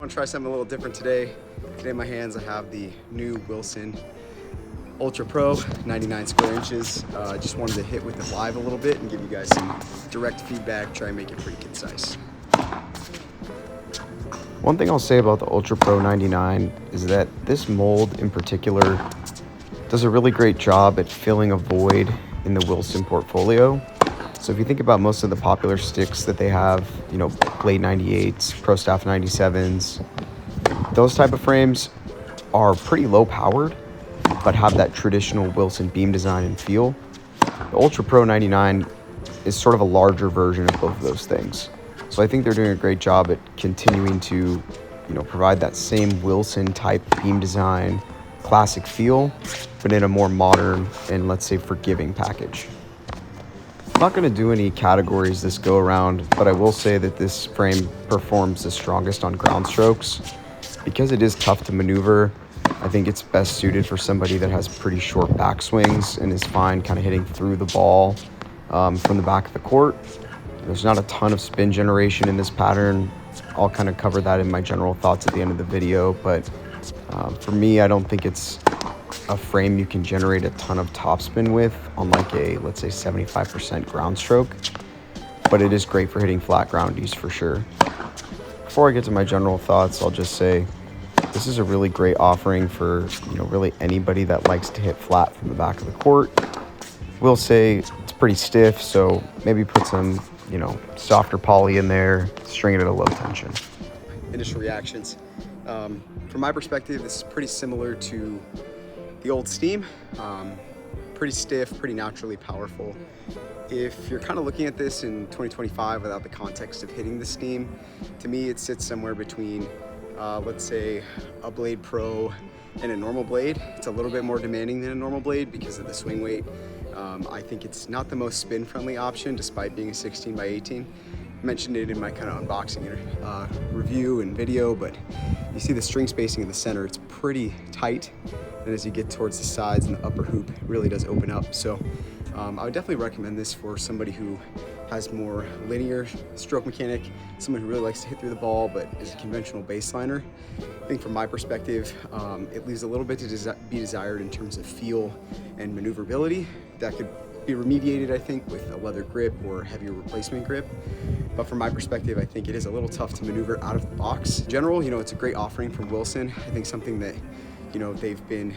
I want to try something a little different today. Today in my hands I have the new Wilson Ultra Pro 99 square inches. Just wanted to hit with it live a little bit and give you guys some direct feedback, try and make it pretty concise. One thing I'll say about the Ultra Pro 99 is that this mold in particular does a really great job at filling a void in the Wilson portfolio. So if you think about most of the popular sticks that they have, you know, Blade 98s, Pro Staff 97s, those type of frames are pretty low powered, but have that traditional Wilson beam design and feel. The Ultra Pro 99 is sort of a larger version of both of those things. So I think they're doing a great job at continuing to, you know, provide that same Wilson type beam design, classic feel, but in a more modern and, let's say, forgiving package. I'm not going to do any categories this go around, but I will say that this frame performs the strongest on ground strokes. Because it is tough to maneuver, I think it's best suited for somebody that has pretty short backswings and is fine kind of hitting through the ball from the back of the court. There's not a ton of spin generation in this pattern. I'll kind of cover that in my general thoughts at the end of the video, but for me, I don't think it's a frame you can generate a ton of topspin with on like a, let's say, 75% ground stroke, but it is great for hitting flat groundies for sure. Before I get to my general thoughts, I'll just say this is a really great offering for, you know, really anybody that likes to hit flat from the back of the court. Will say it's pretty stiff, so maybe put some, you know, softer poly in there, string it at a low tension. Initial reactions. From my perspective, this is pretty similar to the old Steam. Pretty stiff, pretty naturally powerful. If you're kind of looking at this in 2025 without the context of hitting the Steam, to me it sits somewhere between, let's say, a Blade Pro and a normal blade. It's a little bit more demanding than a normal blade because of the swing weight. I think it's not the most spin-friendly option despite being a 16 by 18. I mentioned it in my kind of unboxing review and video, but you see the string spacing in the center, it's pretty tight. And as you get towards the sides and the upper hoop, it really does open up. So I would definitely recommend this for somebody who has more linear stroke mechanic, someone who really likes to hit through the ball but is a conventional baseliner. I think from my perspective, it leaves a little bit to be desired in terms of feel and maneuverability. That could be remediated, I think, with a leather grip or heavier replacement grip. But from my perspective, I think it is a little tough to maneuver out of the box. In general, you know, it's a great offering from Wilson. I think something that, you know, they've been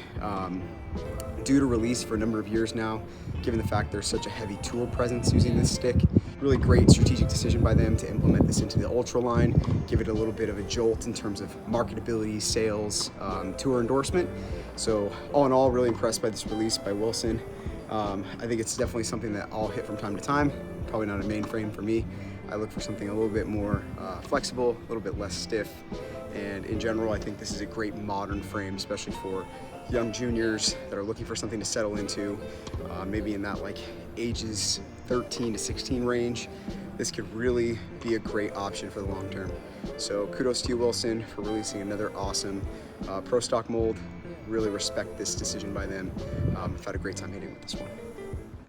due to release for a number of years now, given the fact there's such a heavy tool presence using this stick. Really great strategic decision by them to implement this into the Ultra line, give it a little bit of a jolt in terms of marketability, sales, tour endorsement. So all in all, really impressed by this release by Wilson. I think it's definitely something that I'll hit from time to time. Probably not a mainframe for me. I look for something a little bit more flexible, a little bit less stiff. And in general, I think this is a great modern frame, especially for young juniors that are looking for something to settle into, maybe in that like ages 13 to 16 range. This could really be a great option for the long term. So kudos to you, Wilson, for releasing another awesome Pro Stock mold. Really respect this decision by them. I've had a great time hitting with this one.